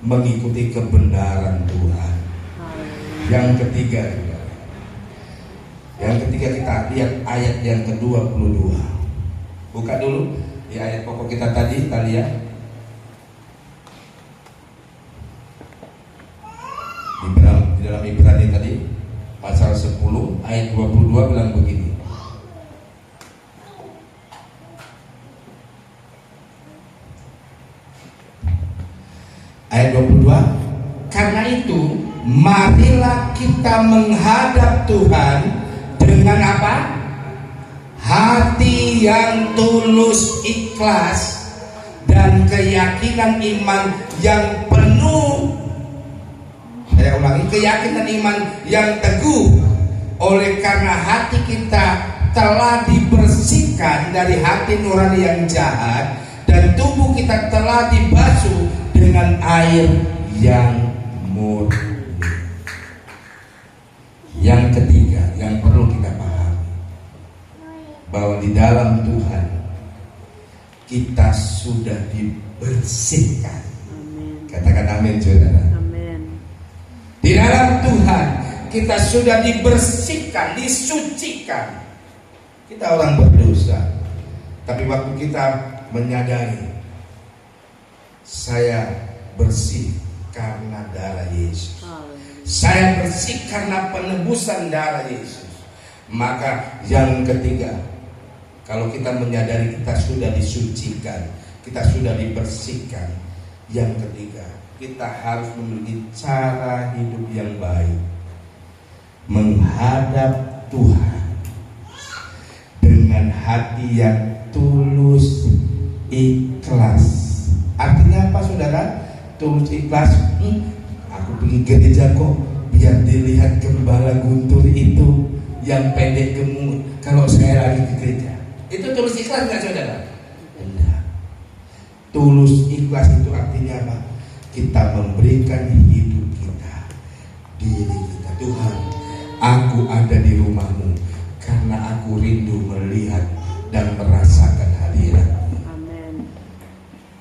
mengikuti kebenaran Tuhan. Yang ketiga kita lihat ayat yang ke-22. Buka dulu di ayat pokok kita tadi, kita lihat di dalam Ibrani tadi pasal 10 ayat 22 bilang begini. Ayat 22, karena itu marilah kita menghadap Tuhan dengan apa? Hati yang tulus, ikhlas, dan keyakinan iman yang penuh. Saya ulangi, keyakinan iman yang teguh. Oleh karena hati kita telah dibersihkan dari hati nurani yang jahat, dan tubuh kita telah dibasuh dengan air yang murni. Yang ketiga yang perlu kita pahami, bahwa di dalam Tuhan kita sudah dibersihkan. Amin. Katakan amin, saudara. Amin. Di dalam Tuhan kita sudah dibersihkan, disucikan. Kita orang berdosa, tapi waktu kita menyadari saya bersih karena darah Yesus, saya bersih karena penebusan darah Yesus, maka yang ketiga, kalau kita menyadari kita sudah disucikan, kita sudah dibersihkan, yang ketiga, kita harus memiliki cara hidup yang baik, menghadap Tuhan dengan hati yang tulus, ikhlas. Artinya apa, saudara? Tulus, ikhlas. Aku pergi gereja kok biar dilihat gembala guntur itu yang pendek gemuk kalau saya lagi ke gereja. Itu tulus ikhlas nggak, saudara? Enggak. Tulus ikhlas itu artinya apa? kita memberikan hidup kita, diri kita. Tuhan, aku ada di rumah-Mu karena aku rindu melihat dan merasakan hadirat. Amin.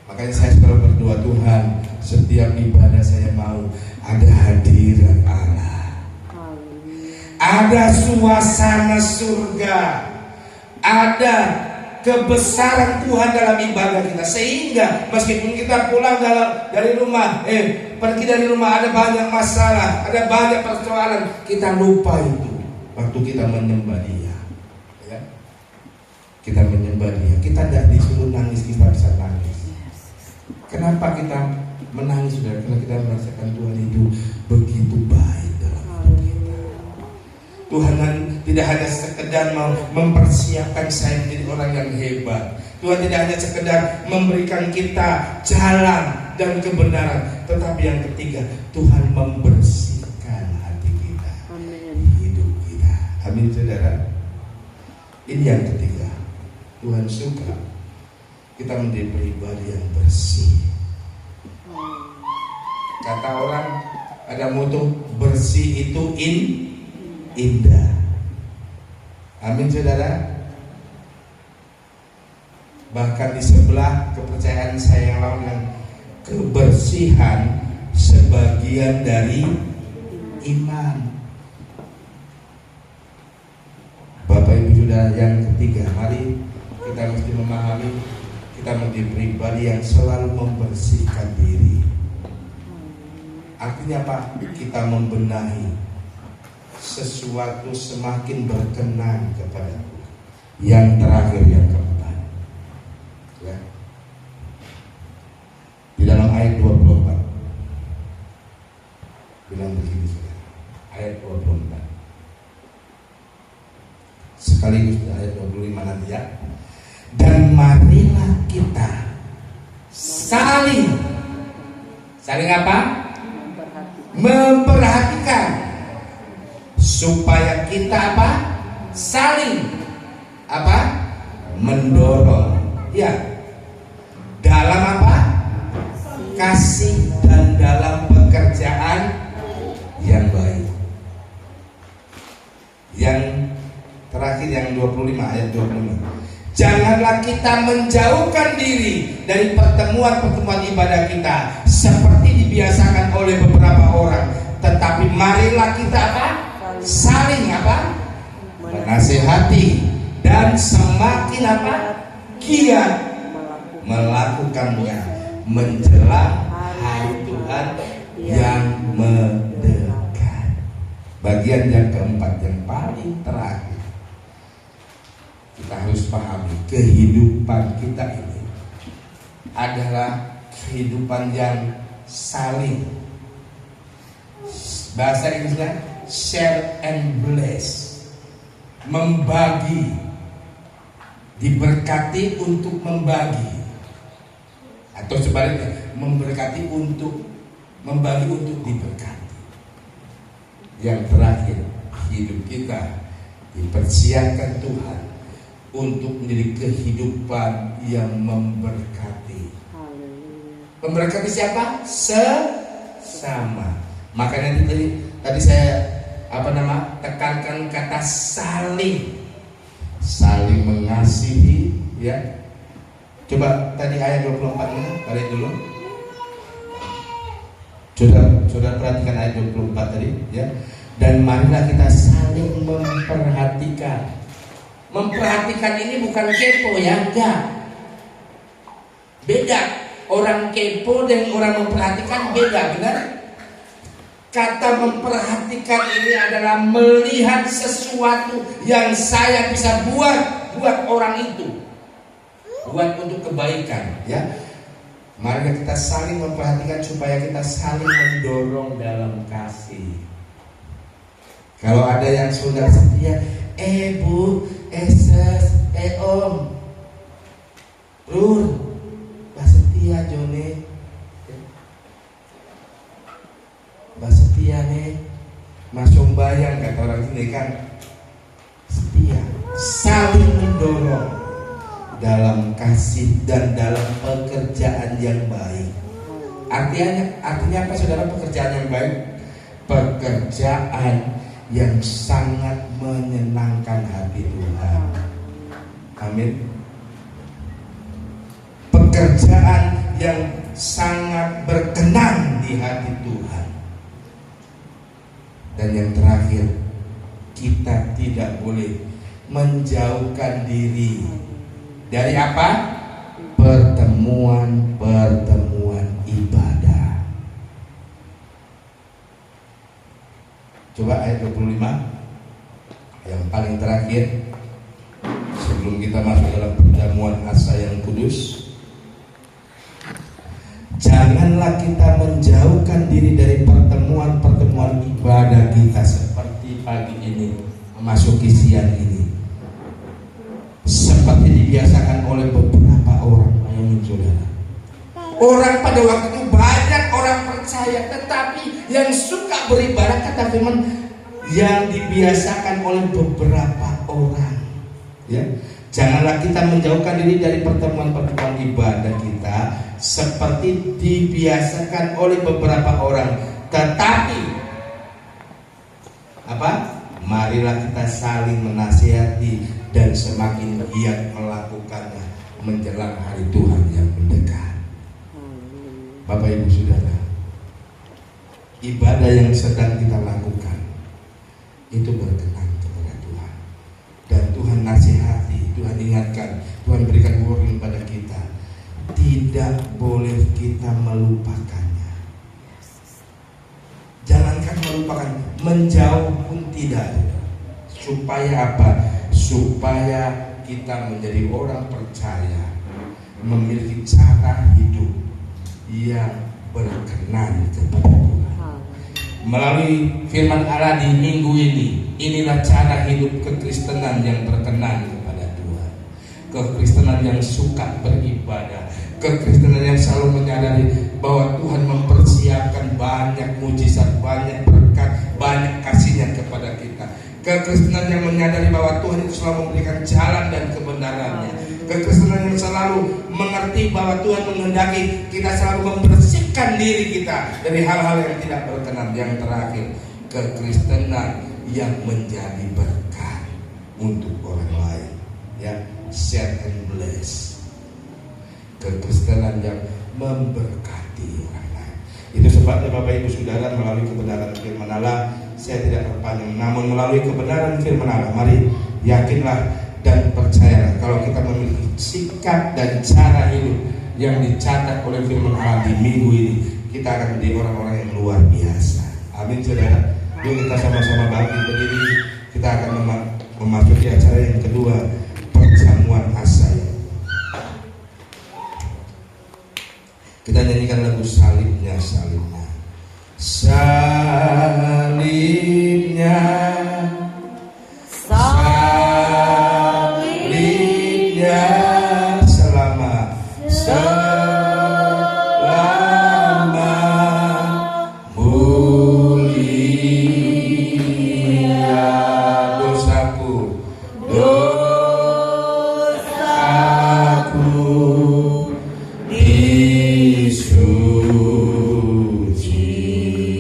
Makanya saya selalu berdoa, Tuhan, setiap ibadah saya mau ada hadirat Allah, ada suasana surga, ada kebesaran Tuhan dalam ibadah kita, sehingga meskipun kita pulang dari rumah, pergi dari rumah, ada banyak masalah, ada banyak persoalan, kita lupa itu waktu kita menyembah Dia, ya? Kita menyembah Dia, kita tidak disuruh nangis, kita bisa nangis. Kenapa kita menangis, saudara? Karena kita merasakan Tuhan itu begitu baik dalam hidup kita. Tuhan tidak hanya sekedar mempersiapkan saya menjadi orang yang hebat. Tuhan tidak hanya sekedar memberikan kita jalan dan kebenaran, tetapi yang ketiga, Tuhan membersihkan hati kita, hidup kita. Amin, saudara. Ini yang ketiga, Tuhan suka kita menjadi pribadi yang bersih. Kata orang, ada moto, bersih itu indah. Amin, saudara. Bahkan di sebelah kepercayaan saya yang lain, yang kebersihan sebagian dari iman. Bapak Ibu saudara, yang ketiga, mari kita mesti memahami, kita menjadi pribadi yang selalu membersihkan diri. Artinya apa? Kita membenahi sesuatu semakin berkenan kepada Tuhan. Yang terakhir, yang keempat, ya. Di dalam ayat 24 bilang begini, saudara. Ayat 24 sekaligus ayat 25 nanti, ya. Dan marilah kita saling apa? Memperhatikan, supaya kita apa? Saling apa? Mendorong, ya, dalam apa? Kasih dan dalam pekerjaan yang baik. Yang terakhir, yang 25, ayat 25. Janganlah kita menjauhkan diri dari pertemuan-pertemuan ibadah kita seperti dibiasakan oleh beberapa orang, tetapi marilah kita apa? Saling apa? Menasihati, dan semakin apa? Giat melakukannya menjelang hari Tuhan yang mendekat. Bagian yang keempat, yang paling terakhir, kita harus pahami, kehidupan kita ini adalah kehidupan yang saling, bahasa Inggrisnya share and bless, membagi, diberkati untuk membagi, atau sebaliknya, memberkati untuk membagi untuk diberkati. Yang terakhir, hidup kita dipersiapkan Tuhan untuk menjadi kehidupan yang memberkati. Memberkati siapa? Sesama. Makanya tadi saya tekankan kata saling, saling mengasihi, ya. Coba tadi ayat 24-nya, balik dulu. Saudara perhatikan ayat 24 tadi, ya. Dan marilah kita saling memperhatikan. Memperhatikan ini bukan kepo, ya, enggak. Beda. Orang kepo dan orang memperhatikan beda, benar? Kata memperhatikan ini adalah melihat sesuatu yang saya bisa buat orang itu, buat untuk kebaikan, ya. Mari kita saling memperhatikan supaya kita saling mendorong dalam kasih. Kalau ada yang sudah setia, Bu, Ses, Om, Brur, Mbak setia Jone, Mbak setia nih, Mas Sombayang, kata orang sini kan, setia, saling mendorong dalam kasih dan dalam pekerjaan yang baik. Artinya apa saudara? Pekerjaan yang baik, pekerjaan yang sangat menyenangkan hati Tuhan. Amin. Pekerjaan yang sangat berkenan di hati Tuhan. Dan yang terakhir, kita tidak boleh menjauhkan diri dari apa? Pertemuan ibadah. Coba ayat 25 yang paling terakhir sebelum kita masuk dalam perjamuan asa yang kudus. Janganlah kita menjauhkan diri dari pertemuan ibadah kita seperti pagi ini memasuki siang ini, seperti dibiasakan oleh beberapa orang. Bayangin saudara, orang pada waktu itu banyak orang percaya, tetapi yang suka beribadah, kata firman, yang dibiasakan oleh beberapa orang. Ya, janganlah kita menjauhkan diri dari pertemuan ibadah kita seperti dibiasakan oleh beberapa orang, tetapi apa? Marilah kita saling menasihati dan semakin giat melakukannya menjelang hari Tuhan yang mendekat. Bapak Ibu Saudara, ibadah yang sedang kita lakukan itu berkenan kepada Tuhan, dan Tuhan nasihati, Tuhan ingatkan, Tuhan berikan warning pada kita, tidak boleh kita melupakannya. Jangankan melupakan, menjauh pun tidak. Supaya apa? Supaya kita menjadi orang percaya, memiliki cara hidup yang berkenan kepada Tuhan. Melalui firman Allah di minggu ini, inilah cara hidup kekristenan yang berkenan kepada Tuhan. Kekristenan yang suka beribadah, kekristenan yang selalu menyadari bahwa Tuhan mempersiapkan banyak mujizat, banyak berkat, banyak kasih-Nya kepada kita. Kekristenan yang menyadari bahwa Tuhan itu selalu memberikan jalan dan kebenarannya. Kekristenan yang selalu mengerti bahwa Tuhan menghendaki kita selalu membersihkan diri kita dari hal-hal yang tidak berkenan. Yang terakhir, kekristenan yang menjadi berkat untuk orang lain. Ya, share and bless. Kekristenan yang memberkati orang lain. Itu sebabnya Bapak Ibu Saudara, melalui kebenaran firman Allah, saya tidak berpanjang, namun melalui kebenaran firman Allah, mari yakinlah dan percayalah kalau kita memiliki sikap dan cara hidup yang dicatat oleh firman Allah di minggu ini, kita akan menjadi orang-orang yang luar biasa. Amin saudara. Yuk kita sama-sama bangkit berdiri. Kita akan memasuki acara yang kedua, perjamuan asa. Kita nyanyikan lagu salibnya, salibnya, salibnya, salibnya, selama mulia dosaku,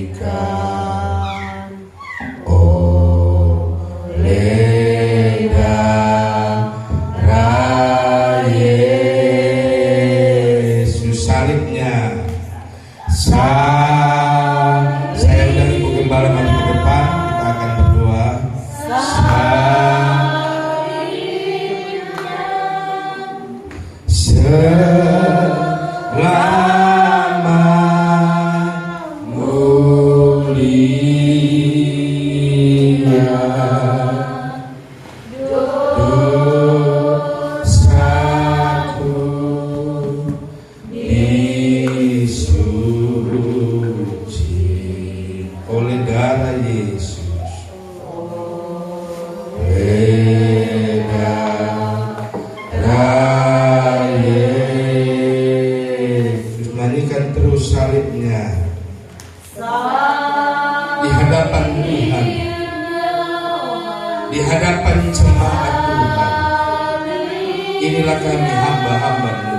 disucikan oleh darah Yesus. Salibnya, saya dan Ibu Gembala maju ke depan, kita akan berdoa. Selama mulia dosaku disuci oleh darah Yesus. Nyanyikan terus salibnya di hadapan Tuhan, di hadapan jemaat Tuhan. Inilah kami hamba-hamba-Mu,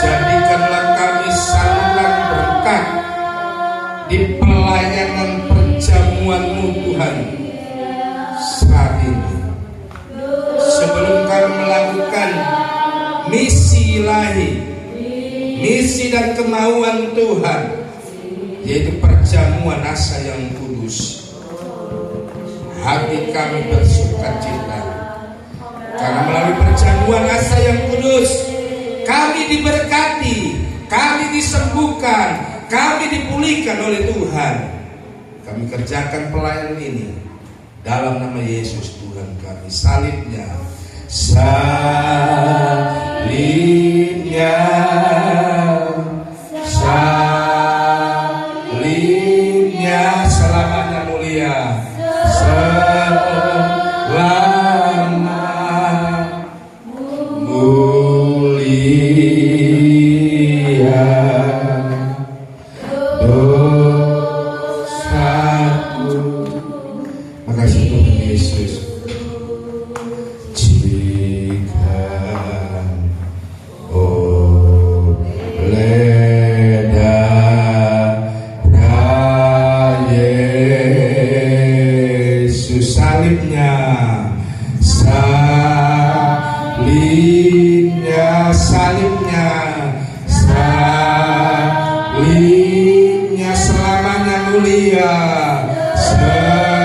jadikanlah kami selalu berkat di pelayanan perjamuan-Mu Tuhan saat ini. Sebelum kami melakukan misi ilahi, misi dan kemauan Tuhan, yaitu perjamuan asa yang kudus, hati kami bersukacita karena melalui perjamuan asa yang kudus kami diberkati, kami disembuhkan, kami dipulihkan oleh Tuhan. Kami kerjakan pelayanan ini dalam nama Yesus Tuhan kami. Salibnya, salibnya, salibnya selamanya mulia, selama mulia dosaku. Makasih Tuhan Yesus. Jika oleh darah Yesus, salibnya, salibnya, salibnya, salibnya selamanya mulia, selama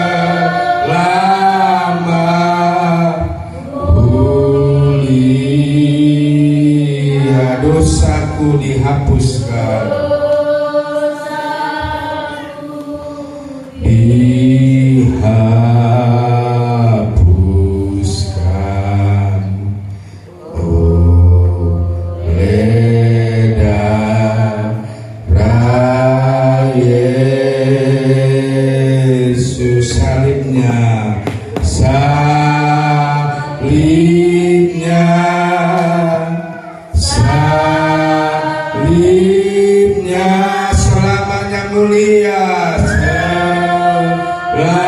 mulia dosaku dihapuskan, dihapuskan oleh darah Yesus. Salibnya, salibnya, salibnya selamanya mulia, selama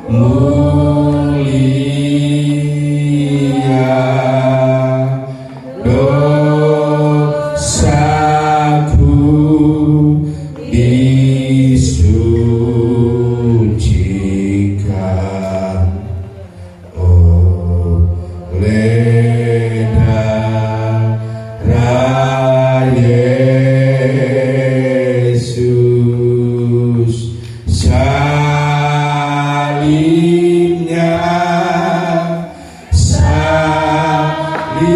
mulia dosaku disucikan oleh darah Yesus. Salibnya,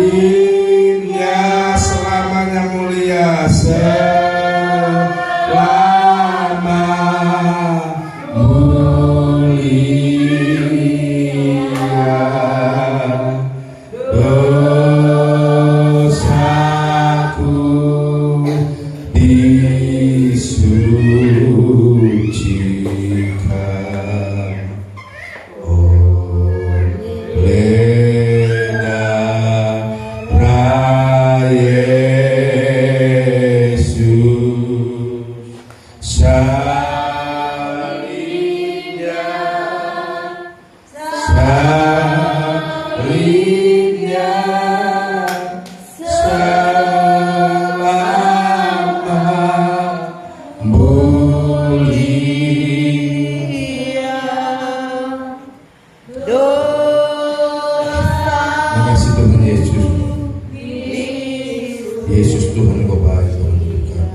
salibnya selamanya mulia, selama mulia dosaku disucikan oleh darah Yesus. Salibnya, salibnya, selama mulia dosa. Makasih Tuhan Yesus. Yesus Tuhan Engkau baik Tuhan kita.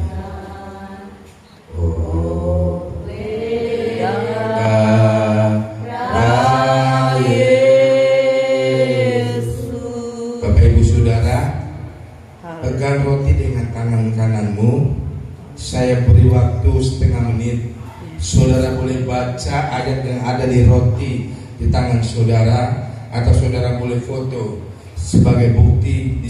Bapak Ibu Saudara, pegang roti dengan tangan kananmu. Saya beri waktu setengah menit. Saudara boleh baca ayat yang ada di roti di tangan saudara, atau saudara boleh foto sebagai bukti di